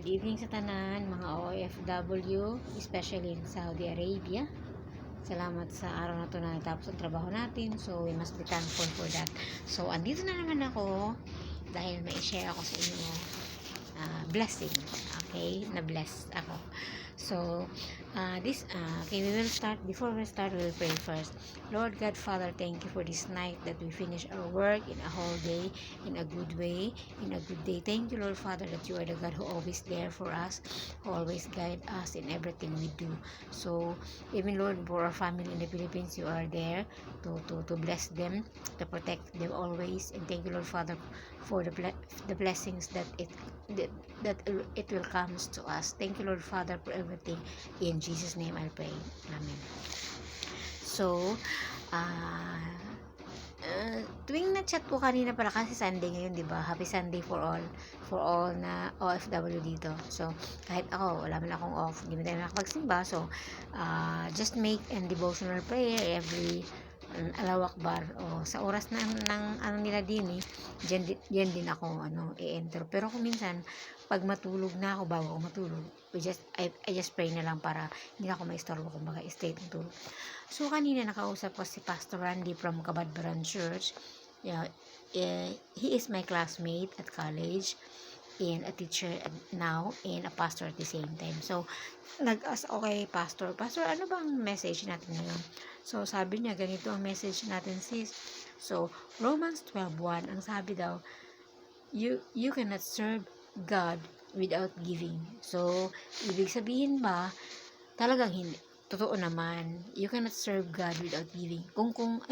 Good evening sa tanan, mga OFW, especially in Saudi Arabia. Salamat sa araw na ito na natapos ang trabaho natin. So, we must be thankful for that. So, andito na naman ako dahil may share ako sa inyo blessing. Okay? Na-bless ako. So, we will start. Before we start, we will pray first. Lord God, Father, thank you for this night that we finish our work in a whole day, in a good way, in a good day. Thank you, Lord Father, that you are the God who always there for us, who always guide us in everything we do. So, even Lord, for our family in the Philippines, you are there to bless them, to protect them always. And thank you, Lord Father, for the blessings that it will come to us. Thank you, Lord Father, for everything. In Jesus' name I pray. Amen. So, tuwing na-chat ko kanina pala kasi Sunday ngayon, di ba? Happy Sunday for all na OFW dito. So, kahit ako, wala man akong off, hindi mo tayo nakapagsimba. So, just make and devotional prayer every Allahu Akbar o sa oras na ng ano nila din diyan din ako i-enter. Pero kung minsan pag matulog na ako, bago ako matulog, I just pray na lang para hindi na ako maistorbo, kumbaga stay ng tulog. So kanina nakausap ko si Pastor Randy from Kabadbaran Church. He is my classmate at college and a teacher now and a pastor at the same time. So nag-ask okay, Pastor, ano bang message natin ngayon? So sabi niya, ganito ang message natin, sis. So Romans 12:1, ang sabi daw, you cannot serve God without giving. So ibig sabihin ba, talagang hindi, totoo naman, you cannot serve God without giving. Kung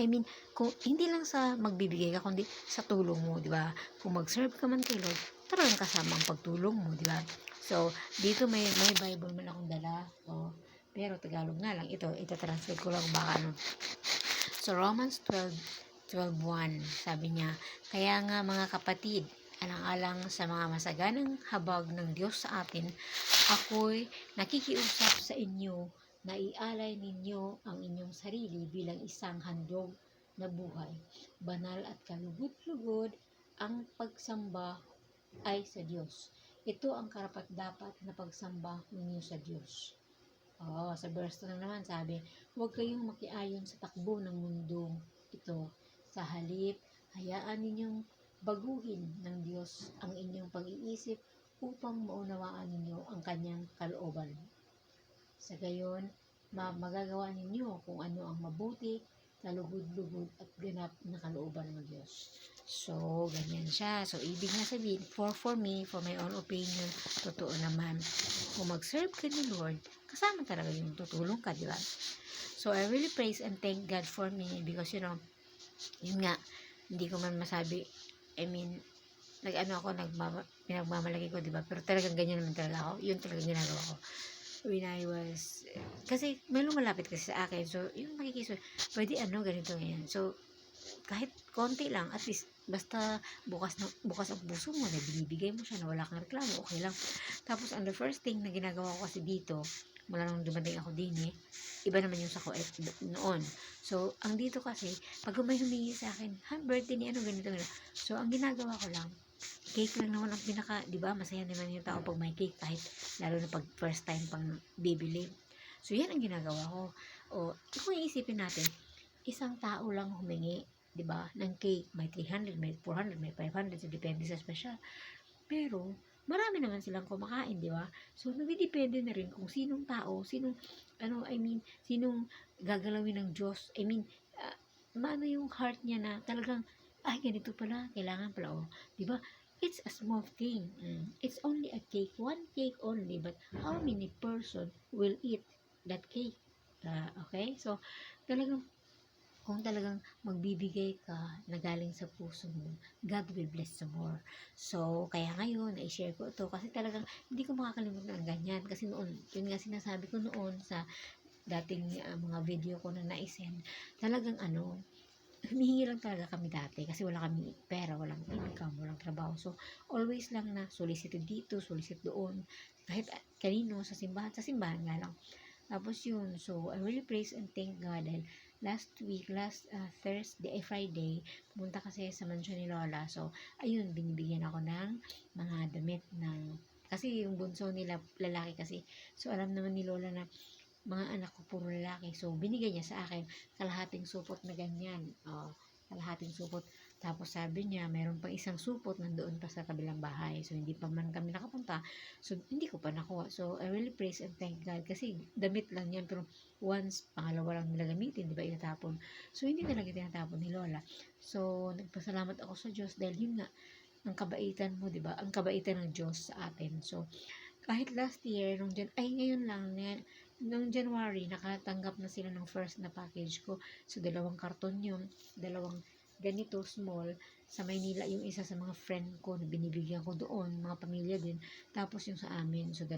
hindi lang sa magbibigay ka, kundi sa tulong mo, di ba? Kung mag-serve ka man kay Lord, talagang kasama ang pagtulong mo, di ba? So, dito may Bible man akong dala. So, pero Tagalog nga lang. Ito translate ko lang baka ano. So, Romans 12:1, sabi niya, kaya nga mga kapatid, alang-alang sa mga masaganang habag ng Diyos sa atin, ako'y nakikiusap sa inyo na ialay ninyo ang inyong sarili bilang isang handog na buhay, banal at kalugod-lugod. Ang pagsamba ay sa Diyos. Ito ang karapat-dapat na pagsamba ninyo sa Diyos. Sa verse 2 naman sabi, huwag kayong makiayon sa takbo ng mundong ito. Sa halip, hayaan ninyong baguhin ng Diyos ang inyong pag-iisip upang maunawaan ninyo ang kanyang kalooban. Sa gayon, magagawa ninyo kung ano ang mabuti, kalugod-lugod at ganap na kalooban ng Diyos. So, ganyan siya. So, ibig na sabihin, for me, for my own opinion, totoo naman. Kung mag-serve ka ni Lord, kasama talaga yung tutulong ka, di ba? So, I really praise and thank God for me because, yun nga, hindi ko man masabi, pinagmamalaki ko, di ba? Pero talagang ganyan naman talaga ako. Yun talaga ginagawa ko. When I was, kasi may lumalapit kasi sa akin, so yung makikiso, pwede ganito ngayon. So kahit konti lang, at least basta bukas ang puso mo na binibigay mo siya na wala kang reklamo, okay lang. Tapos the first thing na ginagawa ko kasi dito, mula nung dumating ako din iba naman yung sa ko noon. So ang dito kasi, pag may humingi sa akin, birthday ni ganito. So ang ginagawa ko lang, cake lang naman ang di ba, masaya naman yung tao pag may cake, kahit lalo na pag first time pang bibili. So yan ang ginagawa ko. Kung iisipin natin, isang tao lang humingi, di ba, ng cake, may 300, may 400, may 500, so depende sa special. Pero marami naman silang kumakain, di ba? So nagdidepende na rin kung sinong tao, sinong gagalawin ng Diyos. Maano yung heart niya na talagang, ganito pala, kailangan pala, di ba? It's a small thing. It's only a cake, one cake only, but how many person will eat that cake? Okay? So, kung talagang magbibigay ka na galing sa puso mo, God will bless you more. So, kaya ngayon, i-share ko ito kasi talagang hindi ko makakalimutan ang ganyan. Kasi noon, yun nga sinasabi ko noon sa dating mga video ko na na-send, talagang humihingi lang talaga kami dati kasi wala kami pera, walang income, walang trabaho. So, always lang na solicit dito, solicit doon. Kahit kanino, sa simbahan nga lang. Tapos yun, so, I really praise and thank God dahil last Friday, pumunta kasi sa mansion ni Lola. So, ayun, binibigyan ako ng mga damit ng Kasi yung bunso nila, lalaki kasi. So, alam naman ni Lola na mga anak ko puro lalaki. So, binigay niya sa akin kalahating supot na ganyan. Kalahating supot. Tapos sabi niya, mayroon pang isang supot nandoon pa sa kabilang bahay. So, hindi pa man kami nakapunta. So, hindi ko pa nakuha. So, I really praise and thank God. Kasi damit lang yan. Pero once, pangalawa lang nila gamitin, di ba, itatapon. So, hindi talaga tinatapon ni Lola. So, nagpasalamat ako sa Diyos dahil yun nga, ang kabaitan mo, di ba? Ang kabaitan ng Diyos sa atin. So, kahit last year, ngayon lang, nung January, nakatanggap na sila ng first na package ko. So, 2 karton yun. 2 ganito, small. Sa Maynila, yung isa sa mga friend ko na binibigyan ko doon, mga pamilya din. Tapos yung sa amin, so 2.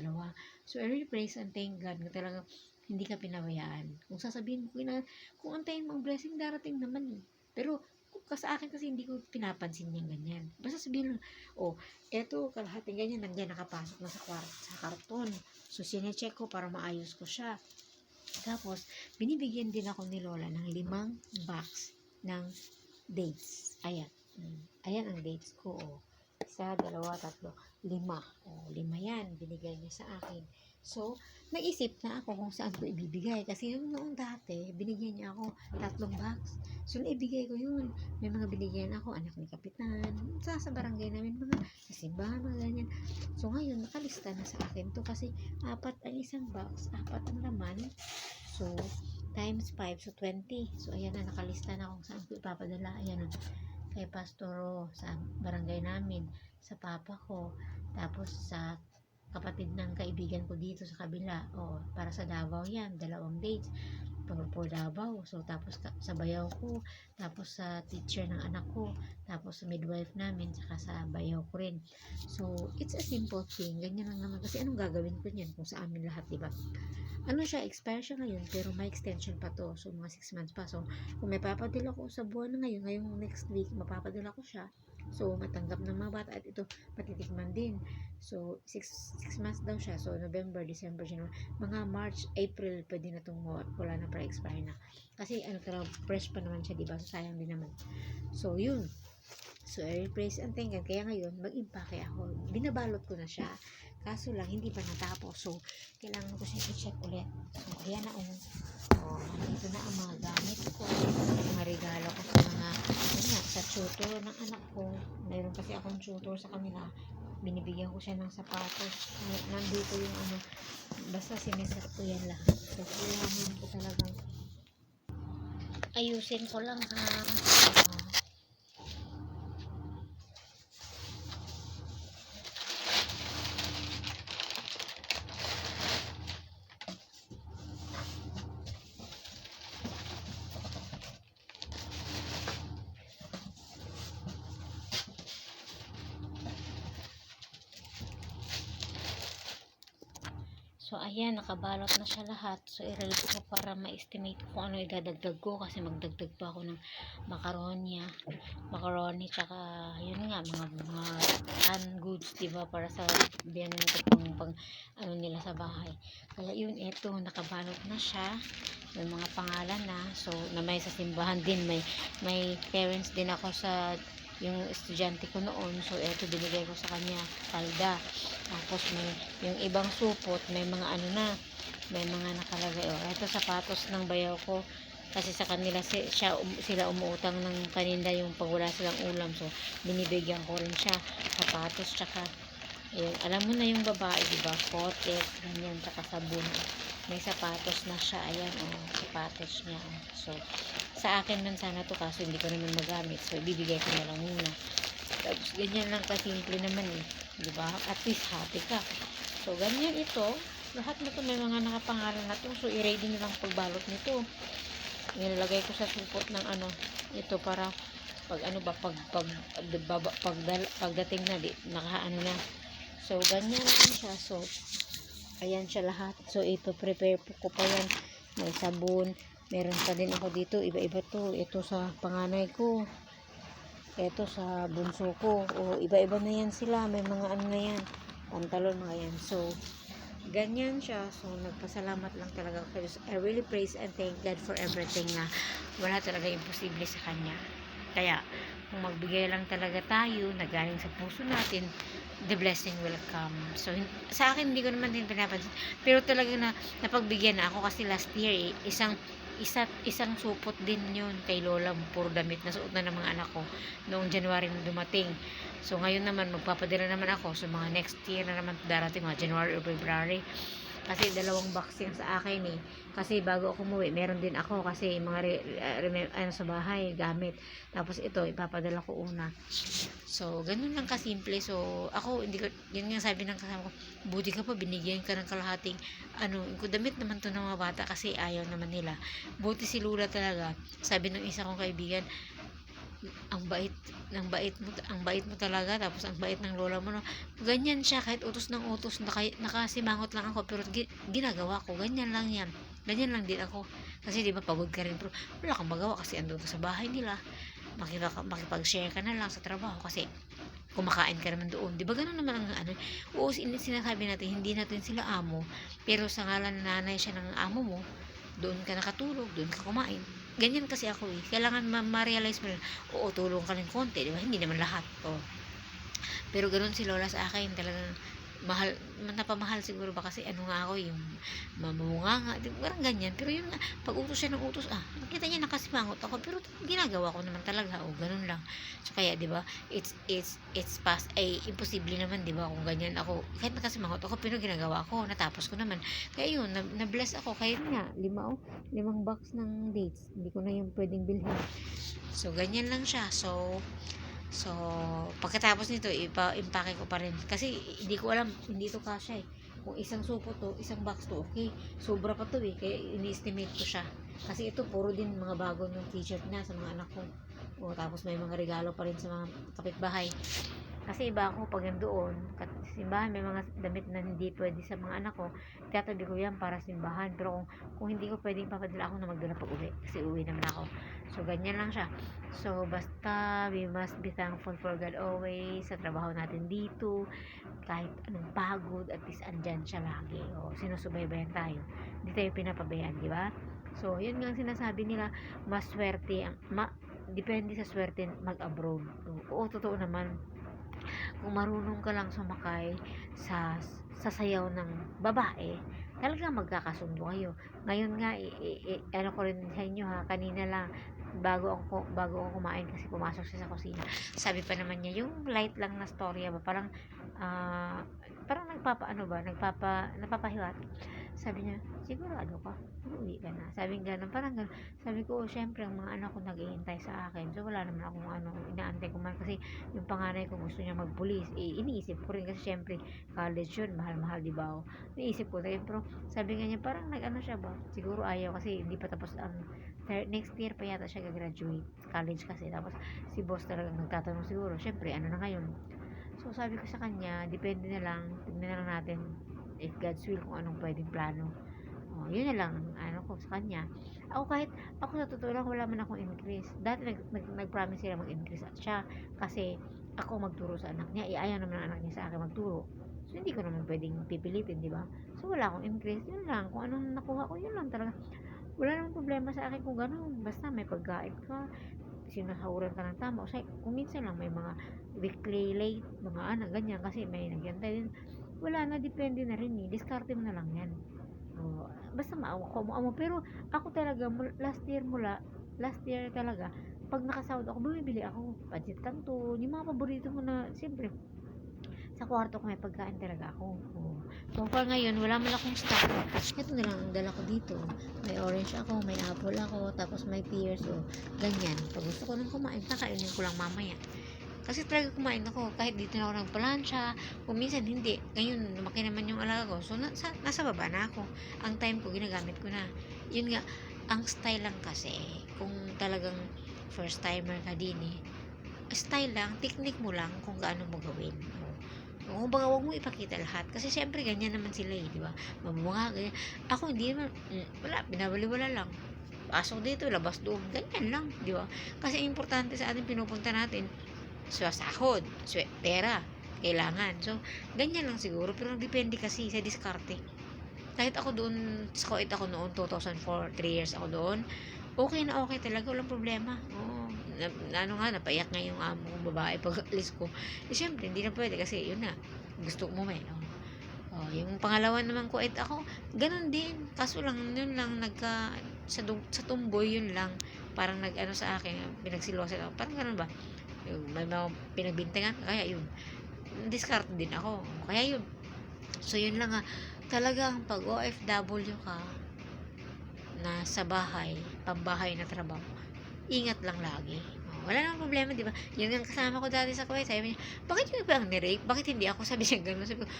So, I really praise and thank God na talaga hindi ka pinabayaan. Kung sasabihin ko, kung antayin mo ang blessing, darating naman eh. Pero, sa akin kasi hindi ko pinapansin yung ganyan. Basta sabihin lang, eto, kalahating ganyan, nandiyan nakapasok na sa karton. So, sinecheck ko para maayos ko siya. Tapos, binibigyan din ako ni Lola ng 5 box ng dates. Ayan. Ayan ang dates ko. 1, 2, 3, 5. 5 yan. Binigay niya sa akin. So, naisip na ako kung saan ko ibibigay. Kasi yung noong dati, binigyan niya ako 3 box. So, naibigay ko yun. May mga binigyan ako, anak ni Kapitan. Sa barangay namin, mga sa simbahan, mga ganyan. So, ngayon, nakalista na sa akin to kasi 4 ang isang box, 4 ang laman. So, times 5, so 20. So, ayan na, nakalista na kung saan ko ipapadala. Ayan na, kay Pastoro, sa barangay namin, sa papa ko, tapos sa kapatid ng kaibigan ko dito sa kabila. Para sa Davao yan, 2 dates. For Davao. So, tapos sa bayaw ko, tapos sa teacher ng anak ko, tapos sa midwife namin, saka sa bayaw ko rin. So, it's a simple thing. Ganyan lang naman. Kasi anong gagawin ko niyan kung sa amin lahat, diba? Ano siya, expire siya ngayon, pero may extension pa to. So, mga 6 months pa. So, kung may papadala ko sa buwan na ngayon, ngayong next week, mapapadala ko siya. So, matanggap ng mga bata. At ito, patitikman din. So, 6 months daw siya. So, November, December, January. Mga March, April, pwede na itong wala na pa-expire na. Kasi, fresh pa naman siya, diba? So, sayang din naman. So, yun. So, I praise and thank God. Kaya ngayon, mag-impake ako. Binabalot ko na siya. Kaso lang, hindi pa natapos. So, kailangan ko siya i-check ulit. So, ayan na. Dito na ang mga gamit ko. Mga regalo ko sa sa tutor ng anak ko. Mayroon kasi akong tutor sa kanila. Binibigyan ko siya ng sapatos. Nandito yung basta sineset ko yan lahat. So, kailangan ko talagang ayusin ko lang ha. So, ayan, nakabalot na siya lahat. So, i-ready ko para ma-estimate kung ano idadagdag ko kasi magdagdag pa ako ng macaroni, tsaka, yun nga, mga canned goods, diba, para sa biyanan ko pang nila sa bahay. Kaya, yun, eto, nakabalot na siya. May mga pangalan na. So, na may sa simbahan din, may parents din ako sa yung estudyante ko noon. So, eto, binigay ko sa kanya, palda. Tapos yung ibang supot, may mga may mga nakalagay. Ito sapatos ng bayaw ko. Kasi sa kanila sila umuutang ng paninda yung pag wala silang ulam. So, binibigyan ko rin siya. Sapatos, tsaka, alam mo na yung babae, diba? Kotek, ganyan, tsaka sabon. May sapatos na siya. Ayan, sapatos niya. So, sa akin man sana to kaso hindi ko naman magamit. So, ibibigay ko na lang muna. Tapos, ganyan lang kasimple naman eh. Diba? At least happy ka. So, ganyan ito. Lahat na to may mga nakapangalan na to. So, i-ready nyo lang pagbalot nito. Nilalagay ko sa supot ng ito para pagdating na, nakaano na. So, ganyan lang siya. So, ayan siya lahat. So, ito, prepare ko pa yan. May sabon. Meron pa din ako dito. Iba-iba to. Ito sa panganay ko. Ito sa bunso ko. Iba-iba na yan sila. May mga na yan. Pantalon, mga yan. So, ganyan siya. So, nagpasalamat lang talaga ako. I really praise and thank God for everything na wala talaga imposible sa Kanya. Kaya, kung magbigay lang talaga tayo na galing sa puso natin, the blessing will come. So, sa akin, hindi ko naman din pinapansin. Pero talaga na, napagbigyan na ako kasi last year, isang supot din yun kay Lola. Puro damit na suot na ng mga anak ko noong January na dumating. So, ngayon naman, magpapadala naman ako. So, mga next year na naman darating, mga January or February. Kasi 2 box yan sa akin eh. Kasi bago ako umuwi, meron din ako kasi mga sa bahay, gamit. Tapos ito, ipapadala ko una. So, ganun lang kasimple. So, ako, hindi ko, yun nga sabi ng kasama ko, buti ka pa, binigyan ka ng kalahating, damit naman to ng mga bata kasi ayaw naman nila. Buti si Lula talaga. Sabi ng isa kong kaibigan, ang bait mo talaga, tapos ang bait ng lola mo, no? Ganyan siya, kahit utos ng utos, nakasimangot lang ako, pero ginagawa ko, ganyan lang yan. Ganyan lang din ako. Kasi di ba pagod ka rin, pero wala kang magawa kasi andun ka sa bahay nila. Makipag-share ka na lang sa trabaho kasi kumakain ka naman doon. Di ba ganun naman ang oo, sinasabi natin, hindi natin sila amo, pero sa ngalan na nanay siya ng amo mo, doon ka nakatulog, doon ka kumain. Ganyan kasi ako eh. Kailangan ma-realize mo rin, oo, tulong ka ng konti, di ba? Hindi naman lahat. Oh. Pero ganoon si Lola sa akin, talagang mahal, napamahal siguro ba kasi nga ako yung mamunganga, parang ganyan. Pero yun nga, pag utos siya ng utos, nakita niya nakasimangot ako, pero ginagawa ko naman talaga, ganun lang. So kaya, di ba, it's past, imposible naman, di ba, kung ganyan ako, kahit nakasimangot ako, pero ginagawa ko, natapos ko naman. Kaya yun, na-bless ako, kaya nga, 5 box ng dates, hindi ko na yung pwedeng bilhin. So, ganyan lang siya. So, pagkatapos nito, impake ko pa rin. Kasi, hindi ko alam, hindi ito kasya eh. Kung isang supo to, isang box to, okay. Sobra pa to eh, kaya ini-estimate ko siya. Kasi ito, puro din mga bago ng t-shirt na sa mga anak ko. Tapos may mga regalo pa rin sa mga kapitbahay. Kasi iba ako pag nandoon, simbahan, may mga damit na hindi pwede sa mga anak ko, tiyatabi ko yan para simbahan. Pero kung hindi ko pwedeng papadala ako na magdala pag uwi, kasi uwi naman ako. So, ganyan lang siya. So, basta, we must be thankful for God always sa trabaho natin dito. Kahit anong pagod, at least andyan siya lagi. Sinusubaybayan tayo. Hindi tayo pinapabayaan, di ba? So, yun nga sinasabi nila, maswerte, depende sa swerte mag-abroad. Oo, totoo naman. Kung marunong ka lang sumakay sa sasayaw ng babae, talagang magkakasundo kayo. Ngayon nga, ko rin sa inyo ha, kanina lang, bago ako kumain kasi pumasok siya sa kusina. Sabi pa naman niya, yung light lang na storya ba, parang napapahiwat. Sabi niya, sigurado ka, uuwi ka na. Sabi gano'n, parang gano'n. Sabi ko, syempre, ang mga anak ko naghihintay sa akin. So, wala naman akong inaantay ko man. Kasi yung panganay ko gusto niya magpulis. Iniisip ko rin kasi syempre, college yun, mahal-mahal, di ba? Iniisip ko rin. Pero sabi nga niya, parang siya ba? Siguro ayaw kasi hindi pa tapos next year pa yata siya gagraduate. College kasi. Tapos si boss talagang nagtatanong siguro. Syempre, na ngayon? So, sabi ko sa kanya, depende na lang. Tignan na lang natin if God's will kung anong pwedeng plano. Yun na lang ko sa kanya. Kahit ako sa totoo lang, wala man akong increase. Dati nag-promise sila mag-increase at siya kasi ako magturo sa anak niya. Ayaw naman ang anak niya sa akin magturo. So, hindi ko naman pwedeng pipilitin, di ba? So, wala akong increase. Yun lang. Kung anong nakuha ko, yun lang talaga. Wala namang problema sa akin kung gano'n. Basta may pagkain ka, sinasahuran ka ng tama. Kasi kung minsan lang may mga weekly late, mga ganyan. Kasi may nagyantay din. Wala na, depende na rin eh. Diskarte mo na lang yan. Basta maawa mo. Pero ako talaga, last year talaga, pag nakasahod ako, bumibili ako. Budget kanto, yung mga paborito mo na, siyempre, sa kwarto ko may pagkain talaga ako. So far ngayon, wala man akong stock. Ito na lang ang dala ko dito. May orange ako, may apple ako, tapos may pears. Ganyan. Pag gusto ko nang kumain, kakainin ko lang mamaya. Kasi talaga kumain ako, kahit dito na ako nagpalansya, kung minsan hindi. Ngayon, lumaki naman yung alaga ko. So, nasa baba na ako. Ang time ko, ginagamit ko na. Yun nga, ang style lang kasi, kung talagang first timer ka din style lang, technique mo lang kung gaano mo gawin. Kung baga, huwag mo ipakita lahat. Kasi syempre, ganyan naman sila di ba? Mamunga, ganyan. Ako, hindi naman, wala, binabaliwala lang. Pasok dito, labas doon. Ganyan lang, di ba? Kasi importante sa ating pinupunta natin, sahod, pera, kailangan. So, ganyan lang siguro. Pero depende kasi sa diskarte. Kahit ako doon, sa Kuwait ako noon, 2004, 3 years ako doon, okay na okay talaga, walang problema. ano nga, napaiyak nga yung amo kong babae pag alis ko. Eh, syempre, hindi na pwede kasi yun na, gusto mo eh. Oh, yung pangalawa naman ko, ako, ganun din. Kaso lang, yun lang, sa tumboy, yun lang. Parang nag-ano sa akin, pinagsilosan ako. Parang ganun ba? Yung, may mga pinagbintangan, kaya yun. Discard din ako. Kaya yun. So, yun lang nga. Talagang pag OFW ka, nasa bahay, pambahay na trabaho, ingat lang lagi. Oh, wala namang problema, di ba? Yun ang kasama ko dati sa Kuwait. Sabi niya, bakit yung iba ang ni-rape? Bakit hindi ako? Sabi niya gano'n. Sabi ko,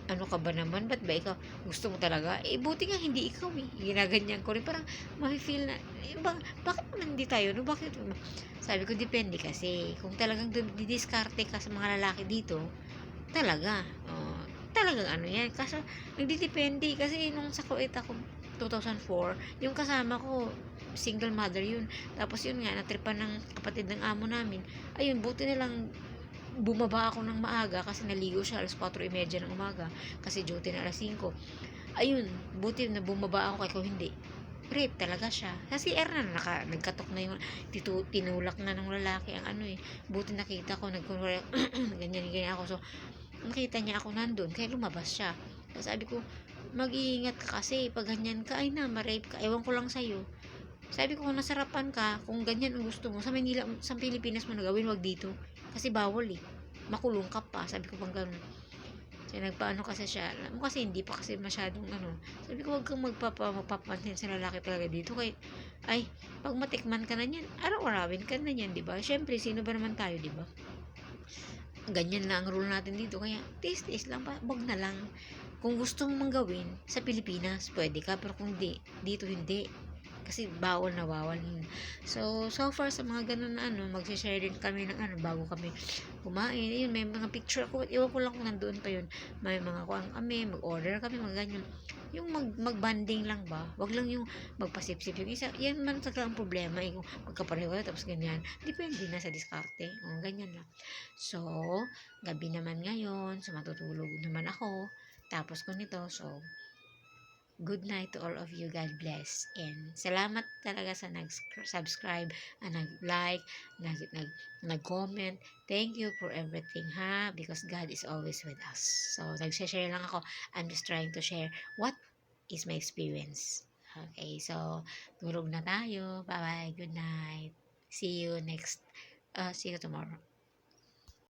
ano ka ba naman? Ba't ba ikaw? Gusto mo talaga? Eh, buti nga hindi ikaw eh. Ginaganyan ko rin. Parang, mafe-feel na, bakit naman hindi tayo? No? Bakit? Sabi ko, depende kasi. Kung talagang didiskarte ka sa mga lalaki dito, talaga. Oh, talagang ano yan. Kaso, nagdidepende. Kasi nung sa Kuwait ako, 2004, yung kasama ko, single mother yun. Tapos yun nga, natripan ng kapatid ng amo namin. Ayun, buti na lang bumaba ako ng maaga kasi naligo siya alas 4:30 ng umaga kasi duty na alas 5. Ayun, buti na bumaba ako kaya kung hindi, rape talaga siya. Kasi na nagkatok na yung tinulak na ng lalaki ang ano eh. Buti nakita ko nagkunwari ganyan ako. So, nakita niya ako nandun kaya lumabas siya. Tapos sabi ko, mag-iingat ka kasi pag ganyan ka, ay na, ma-rape ka. Ewan ko lang sa'yo. Sabi ko, kung nasarapan ka, kung ganyan ang gusto mo, sa Manila, sa Pilipinas mo nagawin, wag dito. Kasi bawal eh. Makulong ka pa. Sabi ko pang ganun. So, nagpaano kasi siya. Alam mo kasi hindi pa kasi masyadong ano. Sabi ko, wag kang magpapansin sa lalaki talaga dito. Kaya, ay, pag matikman ka na yan, araw-arawin ka na yan, di ba? Siyempre, sino ba naman tayo, di ba? Ganyan na ang rule natin dito. Kaya, taste lang pa. Wag na lang. Kung gusto mong gawin sa Pilipinas, pwede ka. Pero kung di, dito hindi. Kasi bawal na bawal yun. So far sa mga ganun na ano, mag-share din kami ng ano, bago kami kumain. Ayun, may mga picture ako. Iwan ko lang kung nandoon pa yun. May mga kuang kami, mag-order kami, mga ganyan. Yung mag-banding lang ba? Wag lang yung magpasip-sip yung isa. Yan man talaga ang problema. Eh, kung magkapareho na tapos ganyan. Depende na sa diskarte. O, ganyan lang. So, gabi naman ngayon. So, matutulog naman ako. Tapos ko nito. So, good night to all of you. God bless. And salamat talaga sa nag-subscribe, nag-like, nag-comment. Thank you for everything, ha? Because God is always with us. So, nag-share lang ako. I'm just trying to share what is my experience. Okay, so, tulog na tayo. Bye-bye. Good night. See you tomorrow.